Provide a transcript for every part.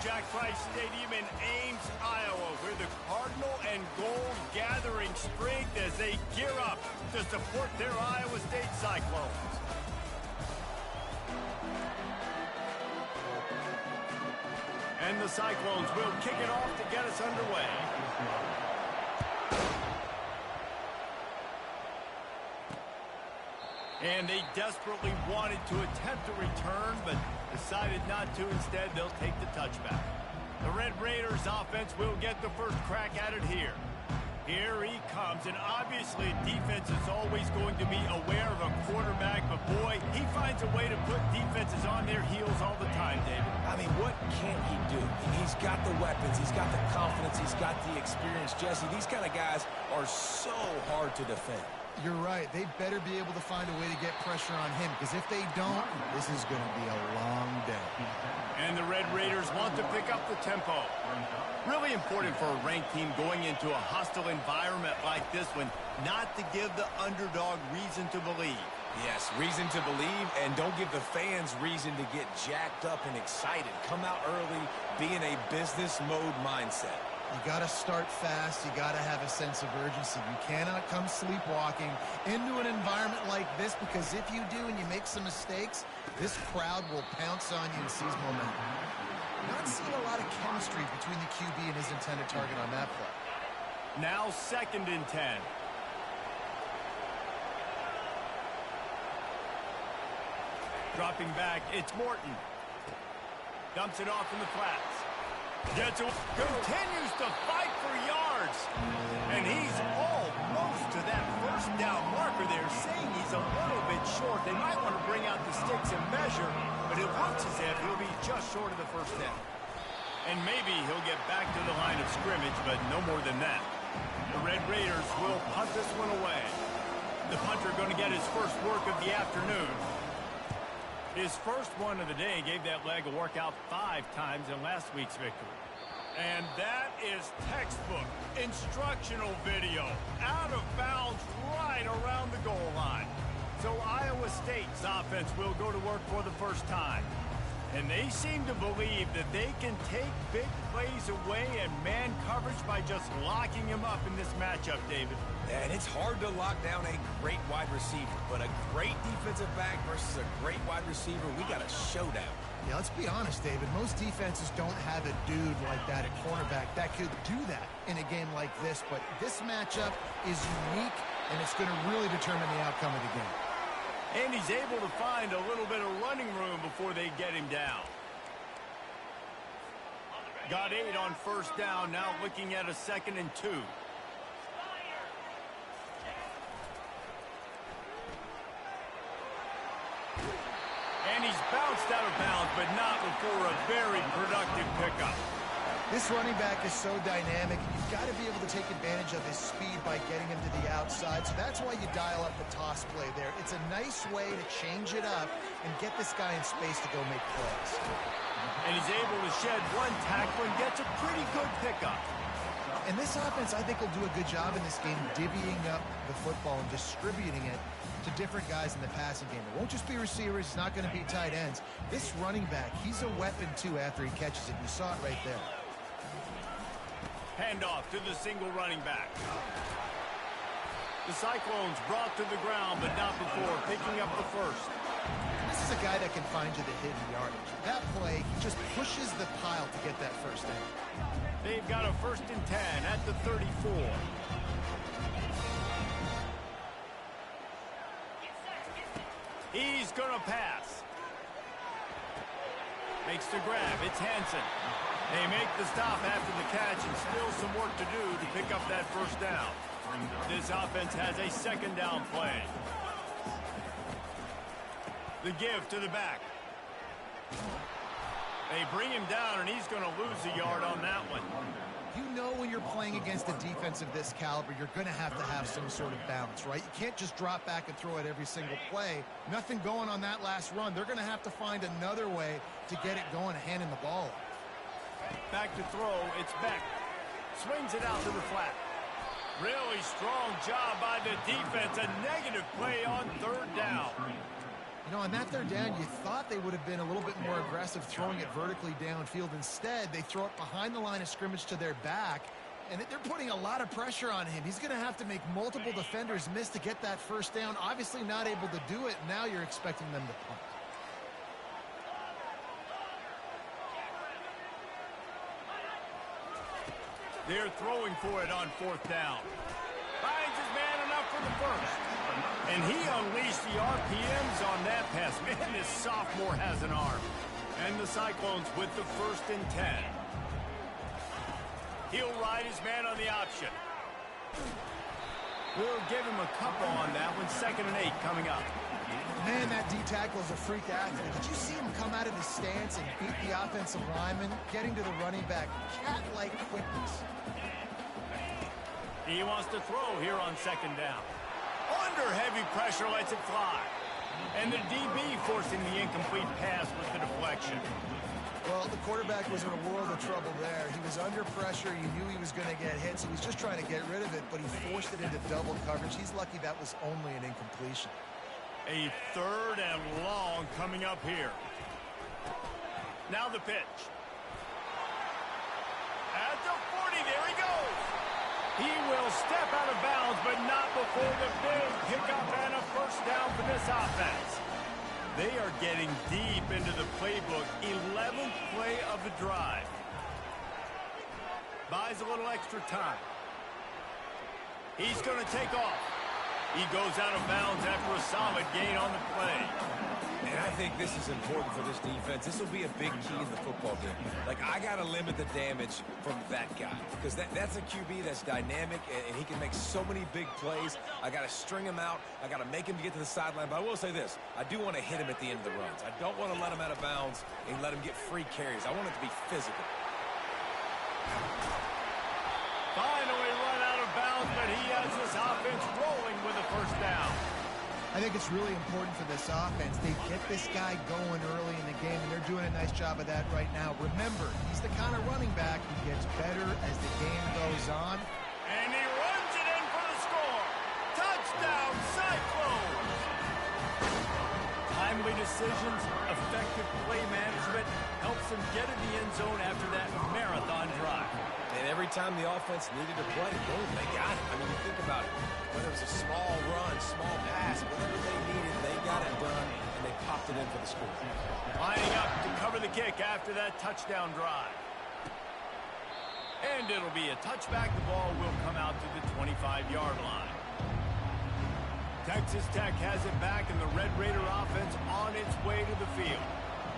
Jack Price Stadium in Ames, Iowa, where the Cardinal and Gold gathering strength as they gear up to support their Iowa State Cyclones. And the Cyclones will kick it off to get us underway. And they desperately wanted to attempt a return, but decided not to. Instead, they'll take the touchback. The Red Raiders offense will get the first crack at it here. Here he comes, and obviously defense is always going to be aware of a quarterback, but boy, he finds a way to put defenses on their heels all the time, David. I mean, what can't he do? He's got the weapons, he's got the confidence, he's got the experience. Jesse, these kind of guys are so hard to defend. You're right. They'd better be able to find a way to get pressure on him, because if they don't, this is going to be a long day. And the Red Raiders want to pick up the tempo. Really important for a ranked team going into a hostile environment like this one, not to give the underdog reason to believe. Yes, reason to believe, and don't give the fans reason to get jacked up and excited. Come out early, be in a business mode mindset. You got to start fast. You got to have a sense of urgency. You cannot come sleepwalking into an environment like this, because if you do and you make some mistakes, this crowd will pounce on you and seize momentum. Not seeing a lot of chemistry between the QB and his intended target on that play. Now 2nd and 10. Dropping back, it's Morton. Dumps it off in the flats. Gets it, continues to fight for yards. And he's almost to that first down marker there, saying he's a little bit short. They might want to bring out the sticks and measure, but it looks as if he'll be just short of the first down. And maybe he'll get back to the line of scrimmage, but no more than that. The Red Raiders will punt this one away. The punter going to get his first work of the afternoon. His first one of the day gave that leg a workout 5 times in last week's victory. And that is textbook instructional video. Out of bounds right around the goal line. So Iowa State's offense will go to work for the first time. And they seem to believe that they can take big plays away and man coverage by just locking him up in this matchup, David. And it's hard to lock down a great wide receiver, but a great defensive back versus a great wide receiver, we got a showdown. Yeah, let's be honest, David. Most defenses don't have a dude like that at cornerback that could do that in a game like this, but this matchup is unique, and it's going to really determine the outcome of the game. And he's able to find a little bit of running room before they get him down. Got 8 on first down, now looking at a 2nd and 2. And he's bounced out of bounds, but not before a very productive pickup. This running back is so dynamic, and you've got to be able to take advantage of his speed by getting him to the outside. So that's why you dial up the toss play there. It's a nice way to change it up and get this guy in space to go make plays. And he's able to shed one tackle and gets a pretty good pickup. And this offense, I think, will do a good job in this game divvying up the football and distributing it to different guys in the passing game. It won't just be receivers. It's not going to be tight ends. This running back, he's a weapon, too, after he catches it. You saw it right there. Handoff to the single running back. The Cyclones brought to the ground, but not before picking up the first. This is a guy that can find you the hidden yardage. That play, he just pushes the pile to get that first down. They've got a 1st and 10 at the 34. He's going to pass. Makes the grab. It's Hansen. They make the stop after the catch, and still some work to do to pick up that first down. This offense has a 2nd down play. The give to the back. They bring him down, and he's going to lose a yard on that one. You know when you're playing against a defense of this caliber, you're going to have some sort of balance, right? You can't just drop back and throw it every single play. Nothing going on that last run. They're going to have to find another way to get it going, handing the ball off. Back to throw, it's Beck. Swings it out to the flat. Really strong job by the defense. A negative play on 3rd down. You know, on that third down, you thought they would have been a little bit more aggressive throwing it vertically downfield. Instead, they throw it behind the line of scrimmage to their back, and they're putting a lot of pressure on him. He's going to have to make multiple defenders miss to get that first down. Obviously not able to do it. Now you're expecting them to punt. They're throwing for it on fourth down. Finds his man enough for the first. And he unleashed the RPMs on that pass. Man, this sophomore has an arm. And the Cyclones with the 1st and 10. He'll ride his man on the option. We'll give him a couple on that one. 2nd and 8 coming up. Man, that D tackle is a freak athlete. Did you see him come out of his stance and beat the offensive lineman, getting to the running back? Cat-like quickness. He wants to throw here on 2nd down. Under heavy pressure, lets it fly. And the DB forcing the incomplete pass with the deflection. Well, the quarterback was in a world of trouble there. He was under pressure. You knew he was going to get hit, so he was just trying to get rid of it, but he forced it into double coverage. He's lucky that was only an incompletion. A 3rd and long coming up here. Now the pitch. At the 40, there he goes. He will step out of bounds, but not before the big pickup and a first down for this offense. They are getting deep into the playbook. 11th play of the drive. Buys a little extra time. He's going to take off. He goes out of bounds after a solid gain on the play. And I think this is important for this defense. This will be a big key in the football game. Like, I got to limit the damage from that guy because that's a QB that's dynamic, and he can make so many big plays. I got to string him out. I got to make him get to the sideline. But I will say this. I do want to hit him at the end of the runs. I don't want to let him out of bounds and let him get free carries. I want it to be physical. Finally run out of bounds, but he has this offense rolling with a first down. I think it's really important for this offense. They get this guy going early in the game, and they're doing a nice job of that right now. Remember, he's the kind of running back who gets better as the game goes on. And he runs it in for the score. Touchdown, Cyclones! Timely decisions, effective play management helps them get in the end zone after that marathon drive. And every time the offense needed to play, boom, they got it. I mean, you think about it. Whether it was a small run, small pass, whatever they needed, they got it done, and they popped it in for the score. Lining up to cover the kick after that touchdown drive. And it'll be a touchback. The ball will come out to the 25-yard line. Texas Tech has it back, and the Red Raider offense on its way to the field.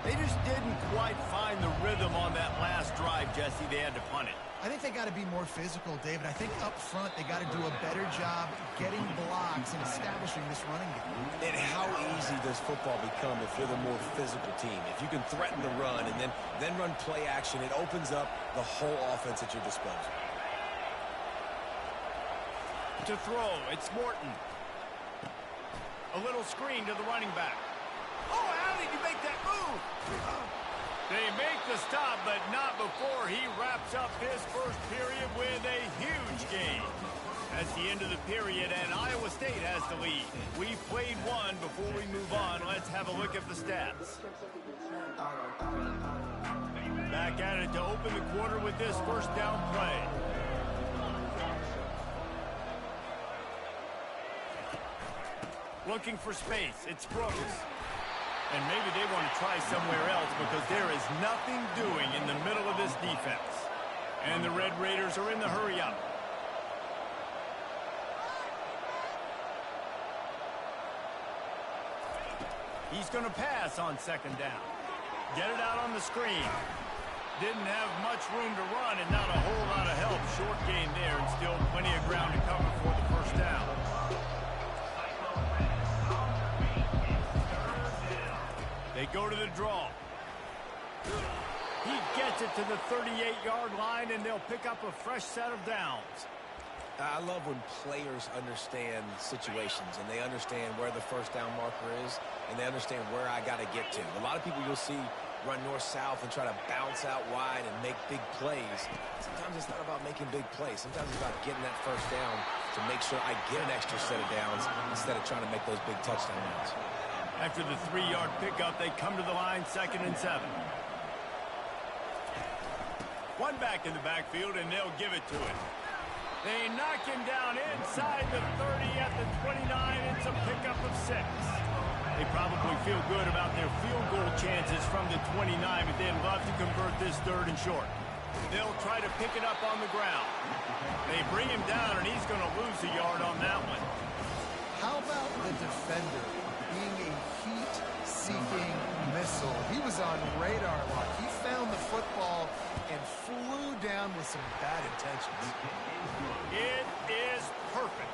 They just didn't quite find the rhythm on that last drive, Jesse. They had to punt it. I think they got to be more physical, David. I think up front they got to do a better job getting blocks and establishing this running game. And how easy does football become if you're the more physical team? If you can threaten the run and then run play action, it opens up the whole offense at your disposal. To throw, it's Morton. A little screen to the running back. Oh, how did you make that move? They make the stop, but not before he wraps up his first period with a huge gain. That's the end of the period, and Iowa State has the lead. We played one. Before we move on, let's have a look at the stats. Back at it to open the quarter with this first down play. Looking for space. It's Brooks. And maybe they want to try somewhere else because there is nothing doing in the middle of this defense. And the Red Raiders are in the hurry-up. He's going to pass on 2nd down. Get it out on the screen. Didn't have much room to run and not a whole lot of help. Short gain there and still plenty of ground to cover for the first down. They go to the draw. He gets it to the 38-yard line, and they'll pick up a fresh set of downs. I love when players understand situations, and they understand where the first down marker is, and they understand where I got to get to. A lot of people you'll see run north-south and try to bounce out wide and make big plays. Sometimes it's not about making big plays. Sometimes it's about getting that first down to make sure I get an extra set of downs instead of trying to make those big touchdown runs. After the 3-yard pickup, they come to the line, 2nd and 7. One back in the backfield, and they'll give it to him. They knock him down inside the 30 at the 29. It's a pickup of 6. They probably feel good about their field goal chances from the 29, but they'd love to convert this 3rd and short. They'll try to pick it up on the ground. They bring him down, and he's going to lose a yard on that one. How about the defender being a heat-seeking missile? He was on radar lock. He found the football and flew down with some bad intentions. It is perfect.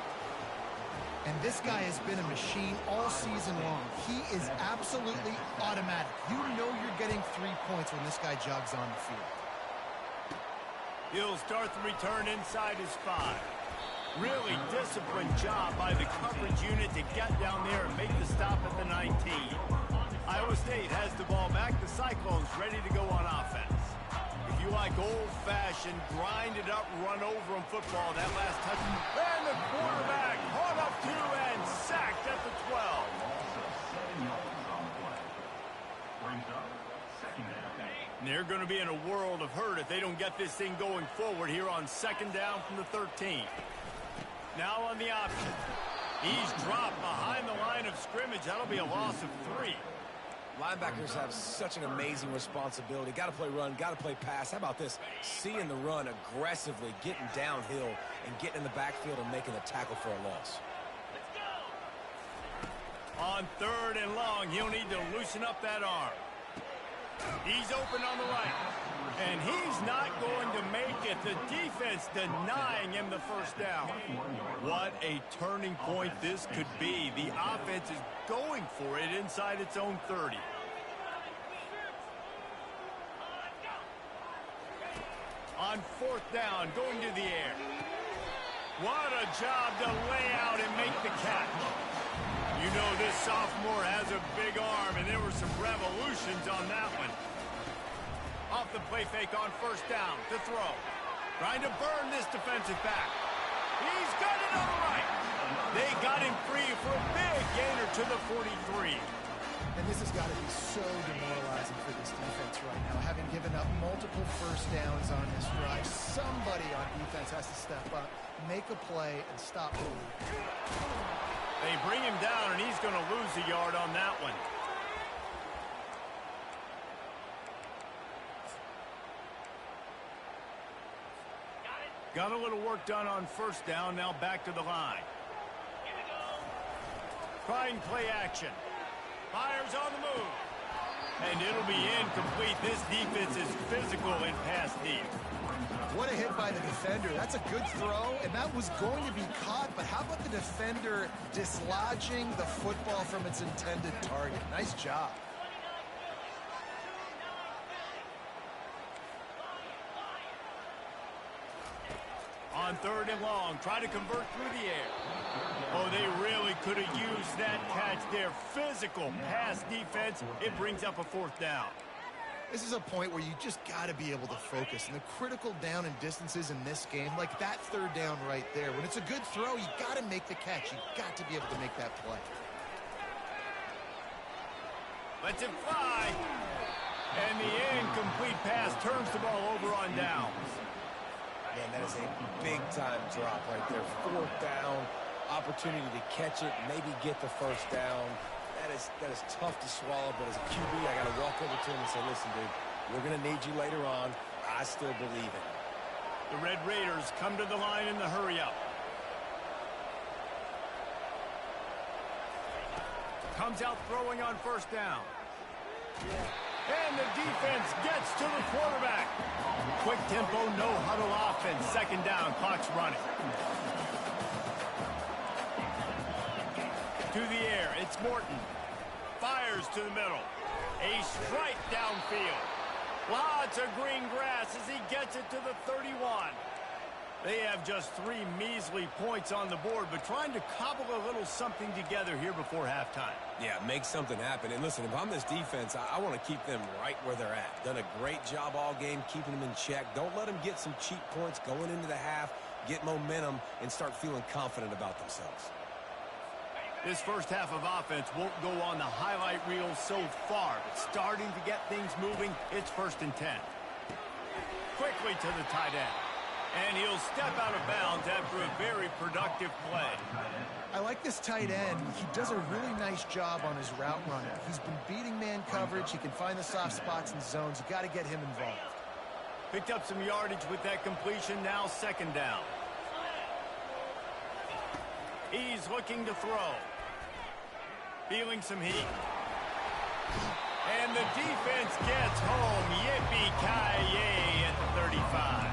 And this guy has been a machine all season long. He is absolutely automatic. You know you're getting 3 points when this guy jogs on the field. He'll start the return inside his 5. Really disciplined job by the coverage unit to get down there and make the stop at the 19. Iowa State has the ball back. The Cyclones ready to go on offense. If you like old-fashioned, grind-it-up, run-over-'em football, that last touch. And the quarterback caught up 2 and sacked at the 12. And they're going to be in a world of hurt if they don't get this thing going forward here on 2nd down from the 13. Now on the option. He's dropped behind the line of scrimmage. That'll be a loss of 3. Linebackers have such an amazing responsibility. Got to play run, got to play pass. How about this? Seeing the run aggressively, getting downhill, and getting in the backfield and making a tackle for a loss. On 3rd and long, he'll need to loosen up that arm. He's open on the right. And he's not going to make it. The defense denying him the first down. What a turning point this could be. The offense is going for it inside its own 30. On 4th down, going to the air. What a job to lay out and make the catch. You know this sophomore has a big arm, and there were some revolutions on that one. Off the play fake on 1st down to throw. Trying to burn this defensive back. He's got it on the right. They got him free for a big gainer to the 43. And this has got to be so demoralizing for this defense right now. Having given up multiple 1st downs on this drive, somebody on defense has to step up, make a play, and stop the lead. They bring him down, and he's going to lose a yard on that one. Got a little work done on 1st down. Now back to the line. Trying play action. Fires on the move. And it'll be incomplete. This defense is physical in pass deep. What a hit by the defender. That's a good throw, and that was going to be caught, but how about the defender dislodging the football from its intended target? Nice job. On 3rd and long, try to convert through the air. Oh, they really could have used that catch there. Physical pass defense. It brings up a 4th down. This is a point where you just got to be able to focus. And the critical down and distances in this game, like that 3rd down right there, when it's a good throw, you got to make the catch. You got to be able to make that play. Lets it fly. And the incomplete pass turns the ball over on downs. Man, that is a big-time drop right there. 4th down, opportunity to catch it, maybe get the 1st down. That is tough to swallow, but as a QB, I got to walk over to him and say, listen, dude, we're going to need you later on. I still believe it. The Red Raiders come to the line in the hurry-up. Comes out throwing on 1st down. And the defense gets to the quarterback. Quick tempo, no huddle offense. 2nd down, clock's running. To the air, it's Morton. Fires to the middle. A strike downfield. Lots of green grass as he gets it to the 31. They have just 3 measly points on the board, but trying to cobble a little something together here before halftime. Yeah, make something happen. And listen, if I'm this defense, I want to keep them right where they're at. Done a great job all game keeping them in check. Don't let them get some cheap points going into the half, get momentum, and start feeling confident about themselves. This first half of offense won't go on the highlight reel so far, but starting to get things moving, it's 1st and 10. Quickly to the tight end. And he'll step out of bounds after a very productive play. I like this tight end. He does a really nice job on his route running. He's been beating man coverage. He can find the soft spots and zones. You got to get him involved. Picked up some yardage with that completion. Now 2nd down. He's looking to throw. Feeling some heat. And the defense gets home. Yippee-ki-yay at the 35.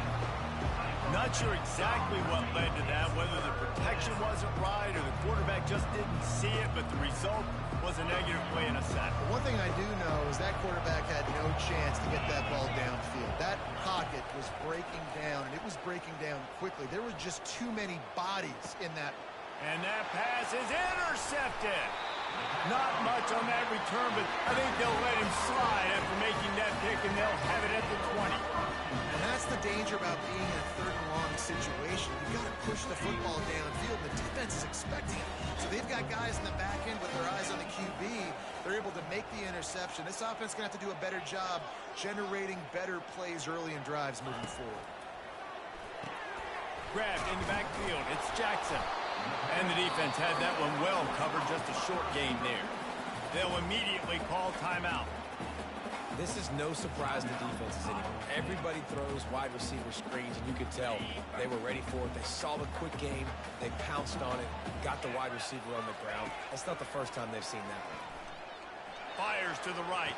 Not sure exactly what led to that, whether the protection wasn't right or the quarterback just didn't see it, but the result was a negative play and a sack. One thing I do know is that quarterback had no chance to get that ball downfield. That pocket was breaking down, and it was breaking down quickly. There were just too many bodies in that. And that pass is intercepted. Not much on that return, but I think they'll let him slide after making that pick, and they'll have it at the 20. And that's the danger about being in a 3rd and long situation. You've got to push the football downfield. The defense is expecting it. So they've got guys in the back end with their eyes on the QB. They're able to make the interception. This offense is going to have to do a better job generating better plays early in drives moving forward. Grabbed in the backfield. It's Jackson. And the defense had that one well covered, just a short gain there. They'll immediately call timeout. This is no surprise to defenses anymore. Everybody throws wide receiver screens, and you could tell they were ready for it. They saw the quick game. They pounced on it, got the wide receiver on the ground. That's not the first time they've seen that one. Fires to the right.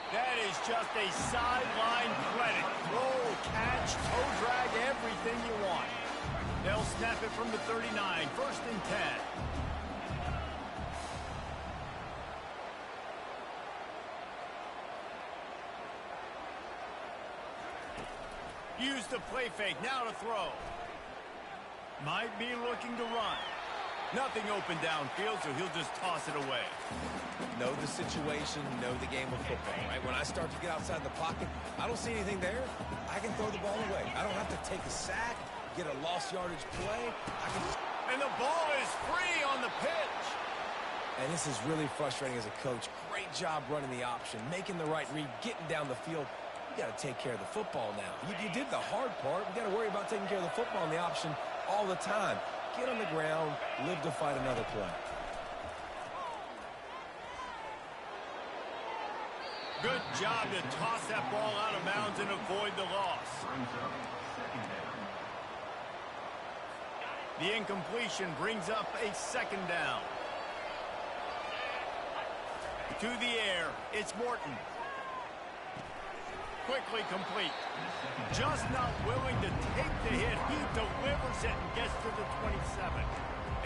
That is just a sideline credit. Roll, catch, toe drag, everything you want. They'll snap it from the 39, 1st and 10. Use the play fake, now to throw. Might be looking to run. Nothing open downfield, so he'll just toss it away. Know the situation, know the game of football, right? When I start to get outside the pocket, I don't see anything there. I can throw the ball away. I don't have to take a sack, get a lost yardage play. And the ball is free on the pitch. And this is really frustrating as a coach. Great job running the option, making the right read, getting down the field. You got to take care of the football now. You did the hard part. You got to worry about taking care of the football and the option all the time. Get on the ground, live to fight another play. Good job to toss that ball out of bounds and avoid the loss. The incompletion brings up a 2nd down. To the air, it's Morton. Quickly complete. Just not willing to take the hit. He delivers it and gets to the 27.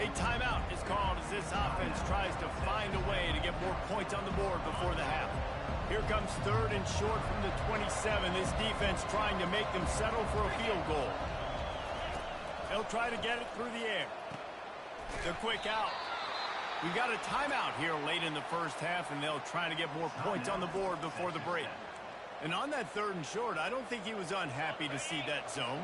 A timeout is called as this offense tries to find a way to get more points on the board before the half. Here comes 3rd and short from the 27. This defense trying to make them settle for a field goal. They'll try to get it through the air. The quick out. We've got a timeout here late in the first half, and they'll try to get more points on the board before the break. And on that 3rd and short, I don't think he was unhappy to see that zone.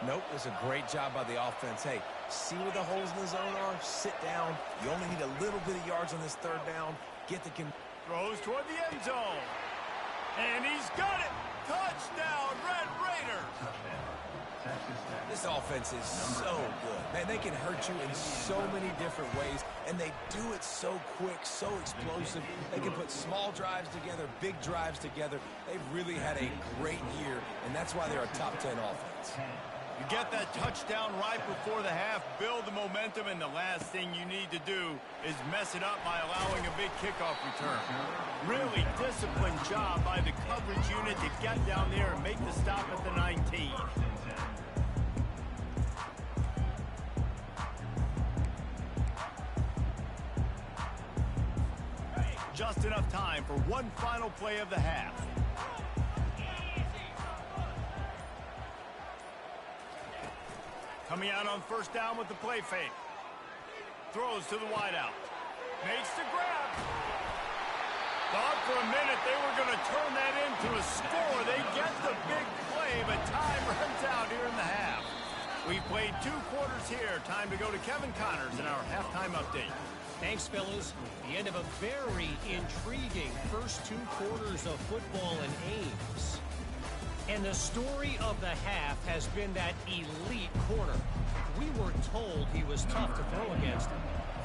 Nope, it was a great job by the offense. Hey, see where the holes in the zone are? Sit down. You only need a little bit of yards on this 3rd down. Get the... Throws toward the end zone. And he's got it. Touchdown, Red Raiders. This offense is so good. Man, they can hurt you in so many different ways, and they do it so quick, so explosive. They can put small drives together, big drives together. They've really had a great year, and that's why they're a top 10 offense. You get that touchdown right before the half, build the momentum, and the last thing you need to do is mess it up by allowing a big kickoff return. Really disciplined job by the coverage unit to get down there and make the stop at the 19. Just enough time for one final play of the half. Coming out on 1st down with the play fake. Throws to the wideout. Makes the grab. Thought for a minute they were going to turn that into a score. They get the big play, but time runs out here in the half. We've played 2 quarters here. Time to go to Kevin Connors in our halftime update. Thanks, fellas. The end of a very intriguing first 2 quarters of football in Ames. And the story of the half has been that elite corner. We were told he was tough to throw against.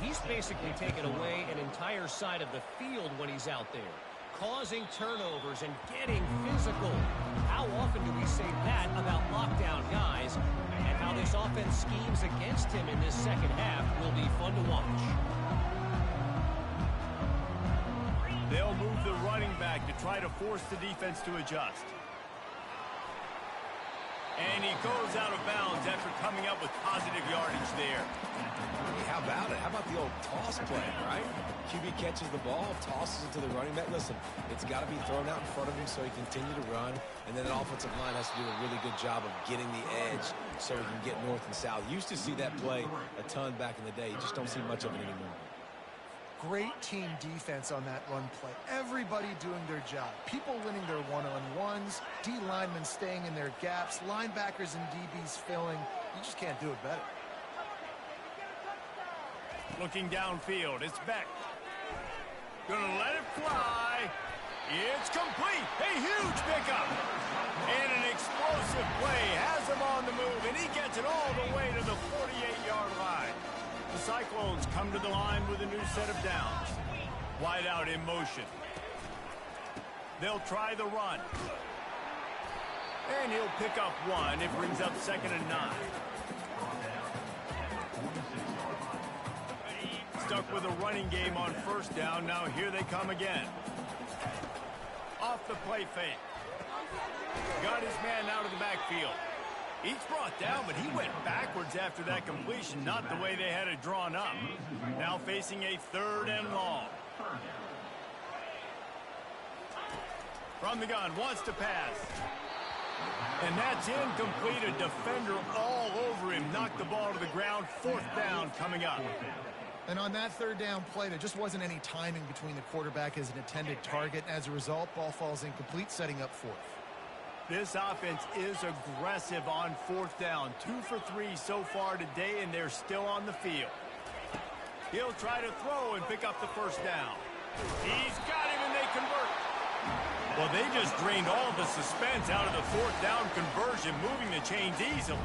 He's basically taken away an entire side of the field when he's out there, causing turnovers and getting physical. How often do we say that about lockdown guys? And how this offense schemes against him in this second half will be fun to watch. They'll move the running back to try to force the defense to adjust. And he goes out of bounds after coming up with positive yardage there. Hey, how about it? How about the old toss play, right? QB catches the ball, tosses it to the running back. Listen, it's got to be thrown out in front of him so he can continue to run. And then an offensive line has to do a really good job of getting the edge so he can get north and south. Used to see that play a ton back in the day. You just don't see much of it anymore. Great team defense on that run play. Everybody doing their job. People winning their one-on-ones, D linemen staying in their gaps, linebackers and DBs filling. You just can't do it better. Looking downfield, it's Beck. Gonna let it fly. It's complete. A huge pickup. And an explosive play has him on the move, and he gets it all the way to the 48-yard line. The Cyclones come to the line with a new set of downs. Wide out in motion. They'll try the run. And he'll pick up 1. It brings up 2nd and 9. Stuck with a running game on 1st down. Now here they come again. Off the play fake. Got his man out of the backfield. He's brought down, but he went backwards after that completion, not the way they had it drawn up. Now facing a 3rd and long. From the gun, wants to pass. And that's incomplete. A defender all over him. Knocked the ball to the ground. 4th down coming up. And on that 3rd down play, there just wasn't any timing between the quarterback as an intended target. As a result, ball falls incomplete, setting up 4th. This offense is aggressive on 4th down. 2 for 3 so far today, and they're still on the field. He'll try to throw and pick up the 1st down. He's got him, and they convert. Well, they just drained all the suspense out of the 4th down conversion, moving the chains easily.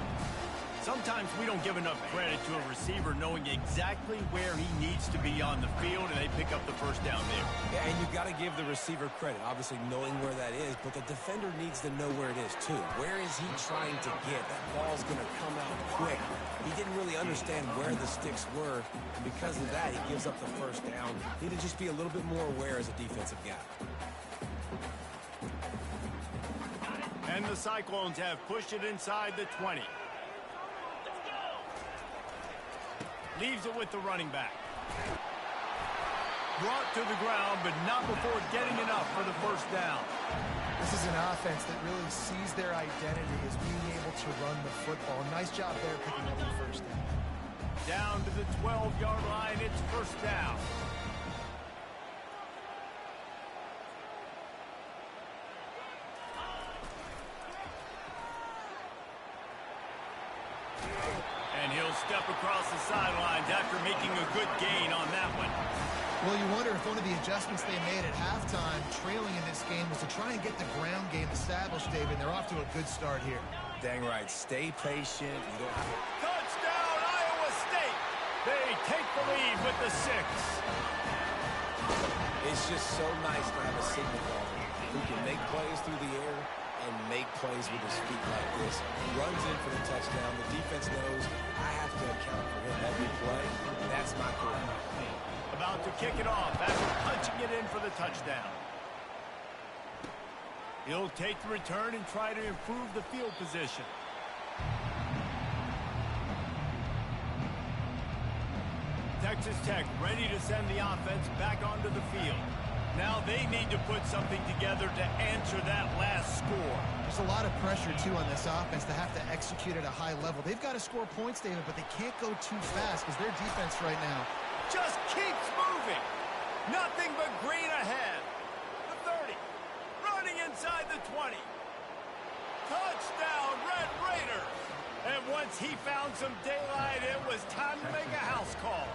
Sometimes we don't give enough credit to a receiver knowing exactly where he needs to be on the field, and they pick up the 1st down there. Yeah, and you've got to give the receiver credit, obviously knowing where that is, but the defender needs to know where it is too. Where is he trying to get? That ball's going to come out quick. He didn't really understand where the sticks were, and because of that, he gives up the 1st down. Need to just be a little bit more aware as a defensive guy. And the Cyclones have pushed it inside the 20. Leaves it with the running back. Brought to the ground, but not before getting enough for the 1st down. This is an offense that really sees their identity as being able to run the football. Nice job there picking up the 1st down. Down to the 12-yard line, it's 1st down. And he'll step across the sidelines after making a good gain on that one. Well, you wonder if one of the adjustments they made at halftime, trailing in this game, was to try and get the ground game established, David. They're off to a good start here. Dang right. Stay patient. You don't have to... Touchdown, Iowa State! They take the lead with the 6. It's just so nice to have a signal caller who can make plays through the air and make plays with his feet like this. He runs in for the touchdown. The defense knows I have to account for him every play. That's my quarterback. About to kick it off after punching it in for the touchdown. He'll take the return and try to improve the field position. Texas Tech ready to send the offense back onto the field. Now they need to put something together to answer that last score. There's a lot of pressure, too, on this offense to have to execute at a high level. They've got to score points, David, but they can't go too fast because their defense right now just keeps moving. Nothing but green ahead. The 30. Running inside the 20. Touchdown, Red Raiders. And once he found some daylight, it was time to make a house call.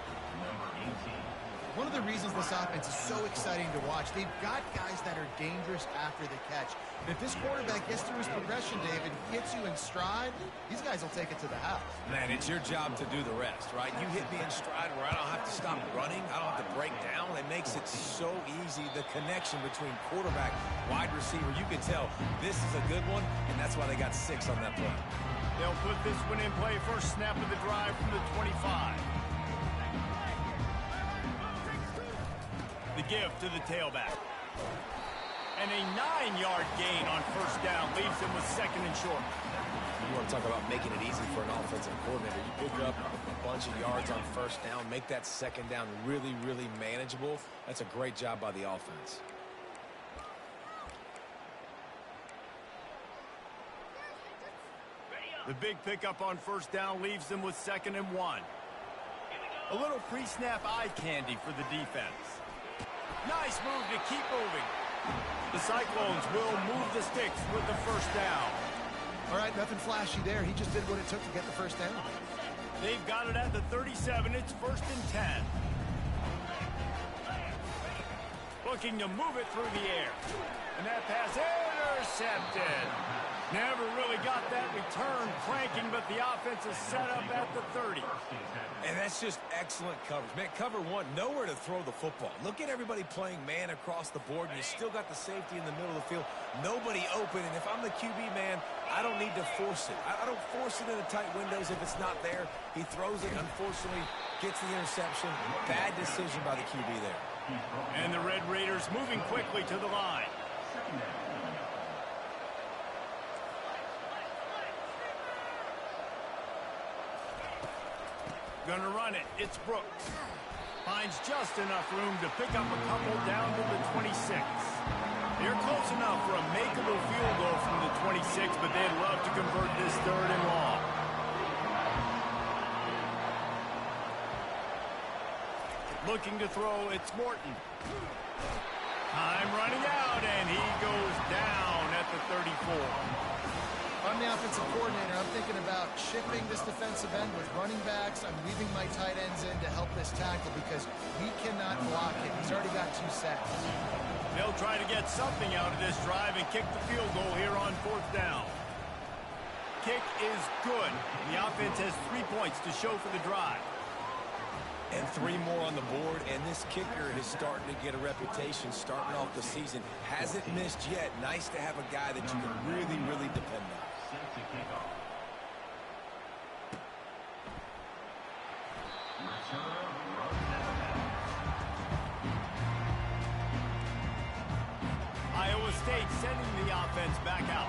One of the reasons this offense is so exciting to watch, they've got guys that are dangerous after the catch. And if this quarterback gets through his progression, David, gets you in stride, these guys will take it to the house. Man, it's your job to do the rest, right? You hit me in stride where I don't have to stop running. I don't have to break down. It makes it so easy. The connection between quarterback, wide receiver, you can tell this is a good one, and that's why they got 6 on that play. They'll put this one in play. First snap of the drive from the 25. The give to the tailback. And a 9-yard gain on first down leaves him with 2nd and short. You want to talk about making it easy for an offensive coordinator. You pick up a bunch of yards on first down, make that 2nd down really, really manageable. That's a great job by the offense. The big pickup on first down leaves them with 2nd and 1. A little pre-snap eye candy for the defense. Nice move to keep moving. The Cyclones will move the sticks with the first down. All right, nothing flashy there. He just did what it took to get the first down. They've got it at the 37. It's 1st and 10. Looking to move it through the air. And that pass intercepted. Never really got that return cranking, but the offense is set up at the 30. And that's just excellent coverage. Man, cover 1, nowhere to throw the football. Look at everybody playing man across the board, and you still got the safety in the middle of the field. Nobody open, and if I'm the QB, man, I don't need to force it. I don't force it into tight windows if it's not there. He throws it, unfortunately, gets the interception. Bad decision by the QB there. And the Red Raiders moving quickly to the line. Gonna run it. It's Brooks. Finds just enough room to pick up a couple down to the 26. They're close enough for a makeable field goal from the 26, but they'd love to convert this 3rd and long. Looking to throw, it's Morton. Time running out, and he goes down at the 34. I'm the offensive coordinator. I'm thinking about shifting this defensive end with running backs. I'm leaving my tight ends in to help this tackle because we cannot block it. He's already got 2 sacks. They'll try to get something out of this drive and kick the field goal here on 4th down. Kick is good. The offense has 3 points to show for the drive. And 3 more on the board, and this kicker is starting to get a reputation starting off the season. Hasn't missed yet. Nice to have a guy that you can really, really depend on. Iowa State sending the offense back out.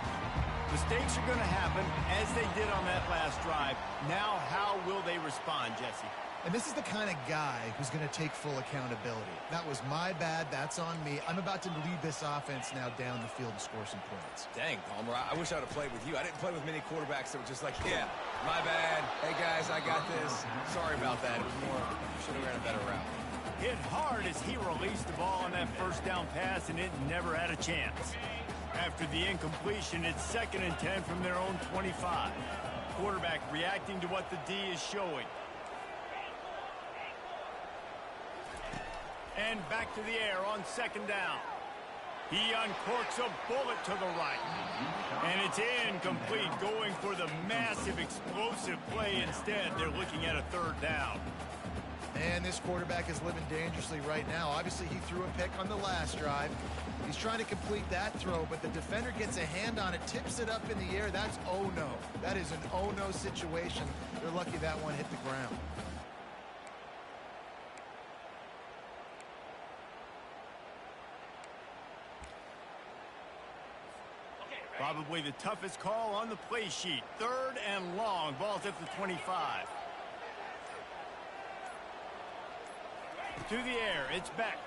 Mistakes are going to happen as they did on that last drive. Now, how will they respond, Jesse? And this is the kind of guy who's going to take full accountability. That was my bad. That's on me. I'm about to lead this offense now down the field and score some points. Dang, Palmer, I wish I would have played with you. I didn't play with many quarterbacks that were just like, yeah, my bad. Hey, guys, I got this. Sorry about that. It was more, should have ran a better route. Hit hard as he released the ball on that first down pass, and it never had a chance. After the incompletion, it's 2nd and 10 from their own 25. Quarterback reacting to what the D is showing. And back to the air on 2nd down. He uncorks a bullet to the right. And it's incomplete, going for the massive explosive play instead. They're looking at a 3rd down. And this quarterback is living dangerously right now. Obviously, he threw a pick on the last drive. He's trying to complete that throw, but the defender gets a hand on it, tips it up in the air. That's oh no. That is an oh no situation. They're lucky that one hit the ground. Probably the toughest call on the play sheet. 3rd and long. Ball's at the 25. To the air. It's Beck.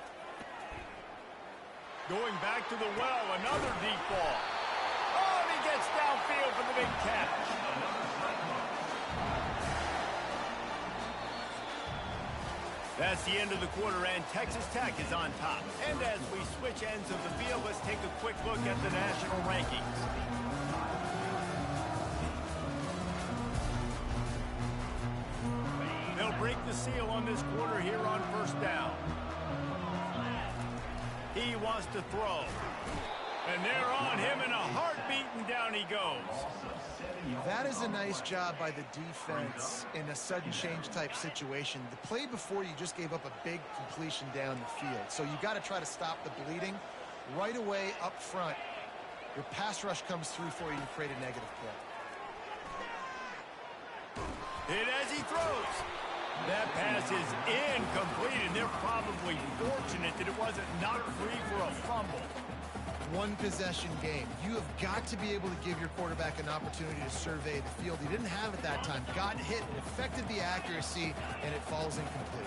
Going back to the well. Another deep ball. Oh, and he gets downfield for the big catch. That's the end of the quarter, and Texas Tech is on top. And as we switch ends of the field, let's take a quick look at the national rankings. break the seal on this quarter here on first down. He wants to throw. And they're on him in a heartbeat, and down he goes. That is a nice job by the defense in a sudden change type situation. The play before, you just gave up a big completion down the field. So you got to try to stop the bleeding right away up front. Your pass rush comes through for you to create a negative play. Hit as he throws. That pass is incomplete, and they're probably fortunate that it wasn't knocked free for a fumble. One possession game. You have got to be able to give your quarterback an opportunity to survey the field. He didn't have it that time. Got hit, it affected the accuracy, and it falls incomplete.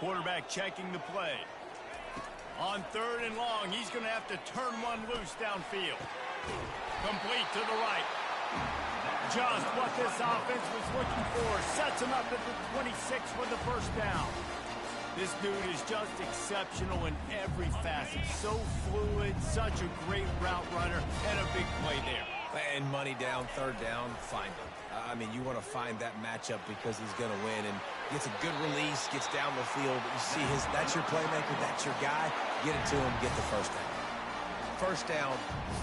Quarterback checking the play. On 3rd and long, he's going to have to turn one loose downfield. Complete to the right. Just what this offense was looking for. Sets him up at the 26 for the first down. This dude is just exceptional in every facet. So fluid, such a great route runner, and a big play there. And money down, 3rd down, find him. I mean, you want to find that matchup because he's going to win, and gets a good release, gets down the field. You see that's your playmaker, that's your guy. Get it to him, get the first down. First down,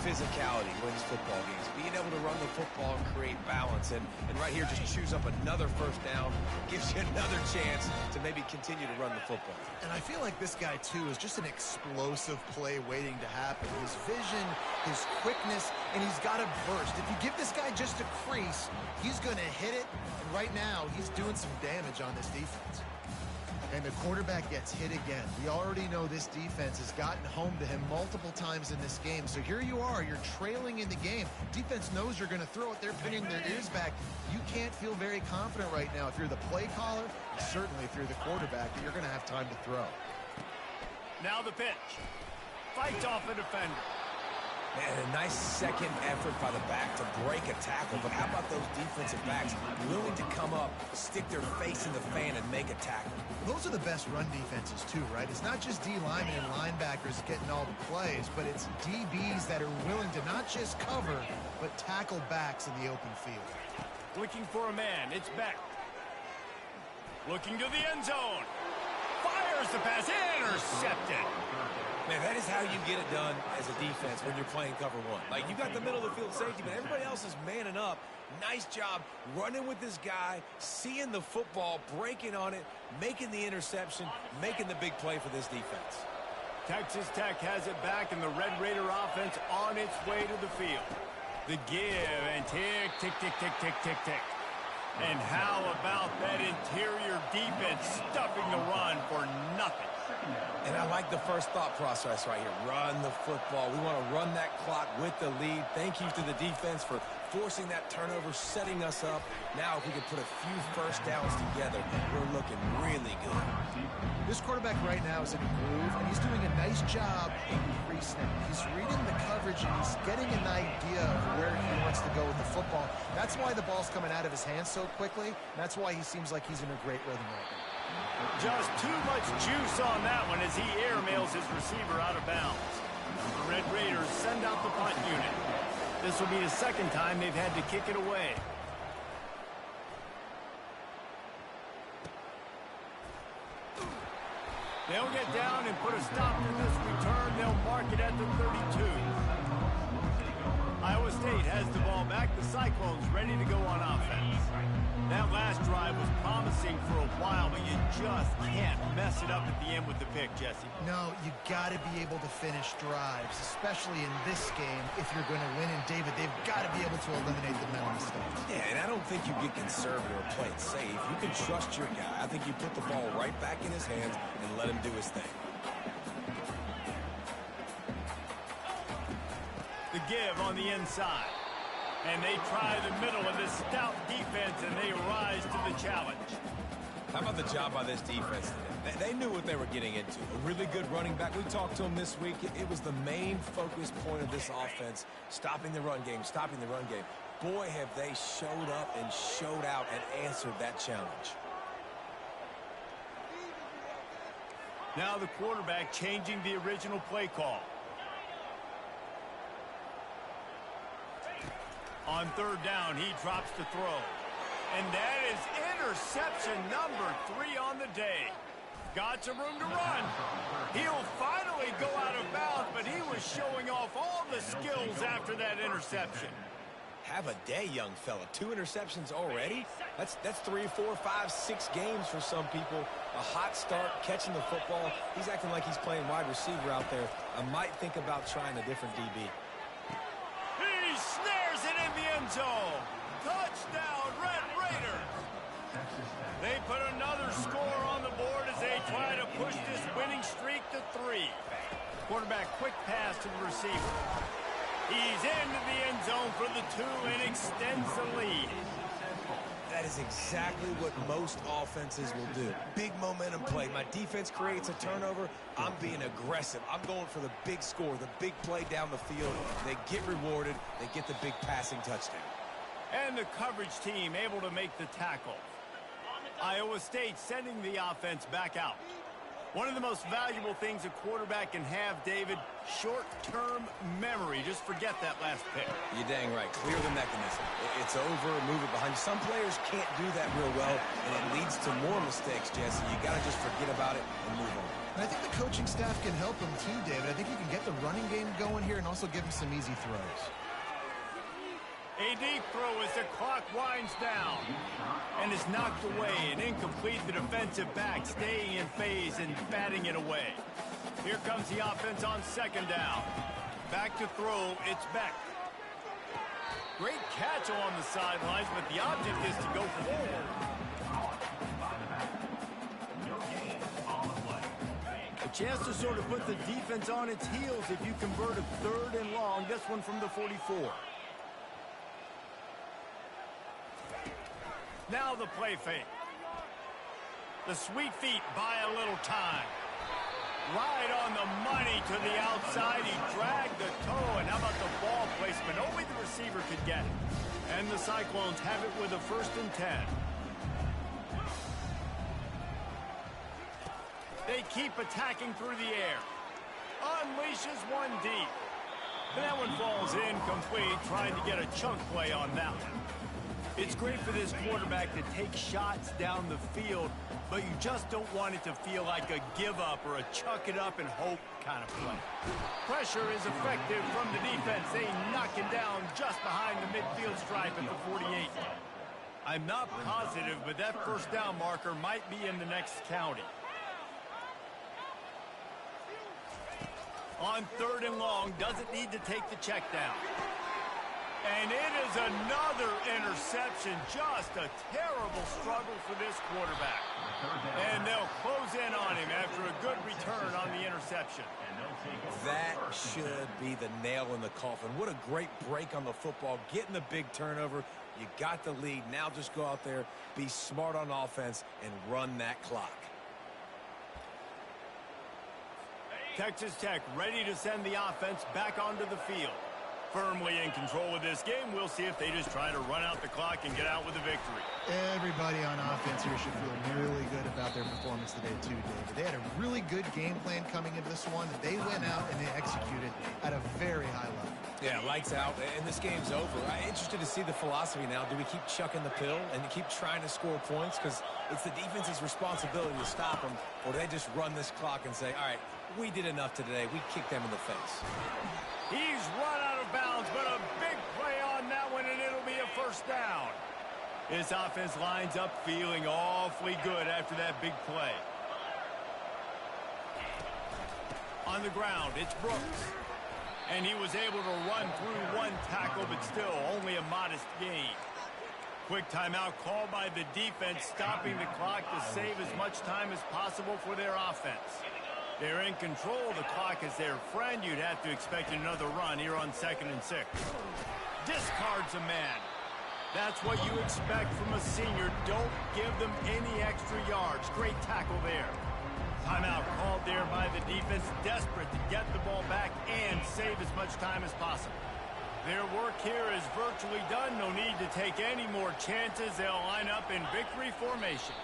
physicality wins football games. Being able to run the football and create balance. And right here, just chews up another first down, gives you another chance to maybe continue to run the football. And I feel like this guy, too, is just an explosive play waiting to happen. His vision, his quickness, and he's got a burst. If you give this guy just a crease, he's going to hit it. And right now, he's doing some damage on this defense. And the quarterback gets hit again. We already know this defense has gotten home to him multiple times in this game. So here you are, you're trailing in the game. Defense knows you're going to throw it. They're pinning their ears back. You can't feel very confident right now if you're the play caller, and certainly if you're the quarterback, that you're going to have time to throw. Now the pitch. Fights off a defender. Man, a nice second effort by the back to break a tackle. But how about those defensive backs willing to come up, stick their face in the fan, and make a tackle? Those are the best run defenses, too, right? It's not just D linemen and linebackers getting all the plays, but it's DBs that are willing to not just cover, but tackle backs in the open field. Looking for a man. It's Beck. Looking to the end zone. Fires the pass. Intercepted. Man, that is how you get it done as a defense when you're playing cover one. Like, you got the middle of the field safety, but everybody else is manning up. Nice job running with this guy, seeing the football, breaking on it, making the interception, making the big play for this defense. Texas Tech has it back, and the Red Raider offense on its way to the field. The give, and tick, tick, tick, tick, tick, tick, tick. And how about that interior defense stuffing the run for nothing? And I like the first thought process right here. Run the football. We want to run that clock with the lead. Thank you to the defense for forcing that turnover, setting us up. Now, if we can put a few first downs together, we're looking really good. This quarterback right now is in a groove, and he's doing a nice job in pre-snap. He's reading the coverage, and he's getting an idea of where he wants to go with the football. That's why the ball's coming out of his hands so quickly. And that's why he seems like he's in a great rhythm right now. Just too much juice on that one as he airmails his receiver out of bounds. The Red Raiders send out the punt unit. This will be the second time they've had to kick it away. They'll get down and put a stop to this return. They'll mark it at the 32. Iowa State has the ball back. The Cyclones ready to go on offense. That last drive was promising for a while, but you just can't mess it up at the end with the pick, Jesse. No, you got to be able to finish drives, especially in this game if you're going to win. And, David, they've got to be able to eliminate the mental mistakes. Yeah, and I don't think you get conservative or play it safe. You can trust your guy. I think you put the ball right back in his hands and let him do his thing. The give on the inside. And they try the middle of this stout defense, and they rise to the challenge. How about the job by this defense today? They knew what they were getting into. A really good running back. We talked to him this week. It was the main focus point of this offense, stopping the run game, stopping the run game. Boy, have they showed up and showed out and answered that challenge. Now the quarterback changing the original play call. On third down, he drops to throw. And that is interception number 3 on the day. Got some room to run. He'll finally go out of bounds, but he was showing off all the skills after that interception. Have a day, young fella. 2 interceptions already? That's 3, 4, 5, 6 games for some people. A hot start, catching the football. He's acting like he's playing wide receiver out there. I might think about trying a different DB. He snares it in the end zone. Touchdown, Red Raiders. They put another score on the board as they try to push this winning streak to 3. Quarterback quick pass to the receiver. He's into the end zone for the 2 and extends the lead. That is exactly what most offenses will do. Big momentum play. My defense creates a turnover. I'm being aggressive. I'm going for the big score, the big play down the field. They get rewarded. They get the big passing touchdown. And the coverage team able to make the tackle. Iowa State sending the offense back out. One of the most valuable things a quarterback can have, David, short-term memory. Just forget that last pick. You're dang right. Clear the mechanism. It's over, move it behind you. Some players can't do that real well, and it leads to more mistakes, Jesse. You got to just forget about it and move on. And I think the coaching staff can help him too, David. I think you can get the running game going here and also give him some easy throws. A deep throw as the clock winds down and is knocked away and incomplete. The defensive back staying in phase and batting it away. Here comes the offense on second down. Back to throw, it's Beck. Great catch along the sidelines, but the object is to go forward. A chance to sort of put the defense on its heels if you convert a 3rd and long. This one from the 44. Now the play fake. The sweet feet buy a little time. Right on the money to the outside. He dragged the toe. And how about the ball placement? Only the receiver could get it. And the Cyclones have it with a 1st and 10. They keep attacking through the air. Unleashes one deep. And that one falls incomplete, trying to get a chunk play on that one. It's great for this quarterback to take shots down the field, but you just don't want it to feel like a give-up or a chuck it up and hope kind of play. Pressure is effective from the defense. They knock him down just behind the midfield stripe at the 48. I'm not positive, but that 1st down marker might be in the next county. On 3rd and long, doesn't need to take the check down. And it is another interception. Just a terrible struggle for this quarterback. And they'll close in on him after a good return on the interception. That should be the nail in the coffin. What a great break on the football. Getting the big turnover. You got the lead. Now just go out there, be smart on offense, and run that clock. Texas Tech ready to send the offense back onto the field. Firmly in control of this game. We'll see if they just try to run out the clock and get out with a victory. Everybody on offense here should feel really good about their performance today too, David. They had a really good game plan coming into this one. They went out and they executed at a very high level. Yeah, lights out, and this game's over. I'm interested to see the philosophy now. Do we keep chucking the pill and keep trying to score points? Because it's the defense's responsibility to stop them, or do they just run this clock and say, all right, we did enough today. We kicked them in the face. He's run out of bounds, but a big play on that one, and it'll be a 1st down. His offense lines up feeling awfully good after that big play. On the ground, it's Brooks. And he was able to run through one tackle, but still only a modest gain. Quick timeout called by the defense, stopping the clock to save as much time as possible for their offense. They're in control. The clock is their friend. You'd have to expect another run here on 2nd and 6. Discards a man. That's what you expect from a senior. Don't give them any extra yards. Great tackle there. Timeout called there by the defense, desperate to get the ball back and save as much time as possible. Their work here is virtually done. No need to take any more chances. They'll line up in victory formation.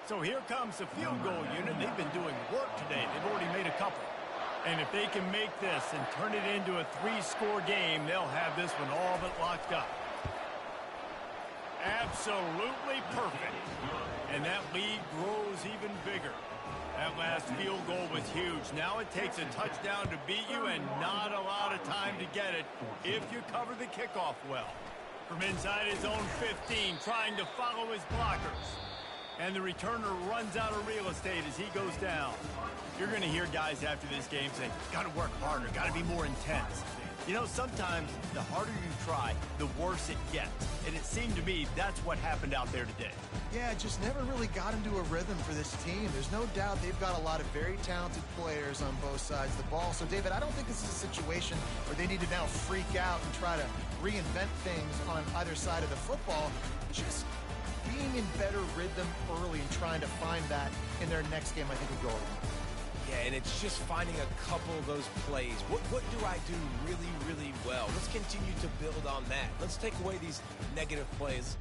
So here comes the field goal unit. They've been doing work today. They've already made a couple. And if they can make this and turn it into a 3-score game, they'll have this one all but locked up. Absolutely perfect. And that lead grows even bigger. That last field goal was huge. Now it takes a touchdown to beat you and not a lot of time to get it if you cover the kickoff well. From inside his own 15, trying to follow his blockers. And the returner runs out of real estate as he goes down. You're going to hear guys after this game say, got to work harder, got to be more intense. You know, sometimes the harder you try, the worse it gets. And it seemed to me that's what happened out there today. Yeah, it just never really got into a rhythm for this team. There's no doubt they've got a lot of very talented players on both sides of the ball. So, David, I don't think this is a situation where they need to now freak out and try to reinvent things on either side of the football. Just being in better rhythm early and trying to find that in their next game, I think, would go over. Yeah, and it's just finding a couple of those plays. What do I do really, really well? Let's continue to build on that. Let's take away these negative plays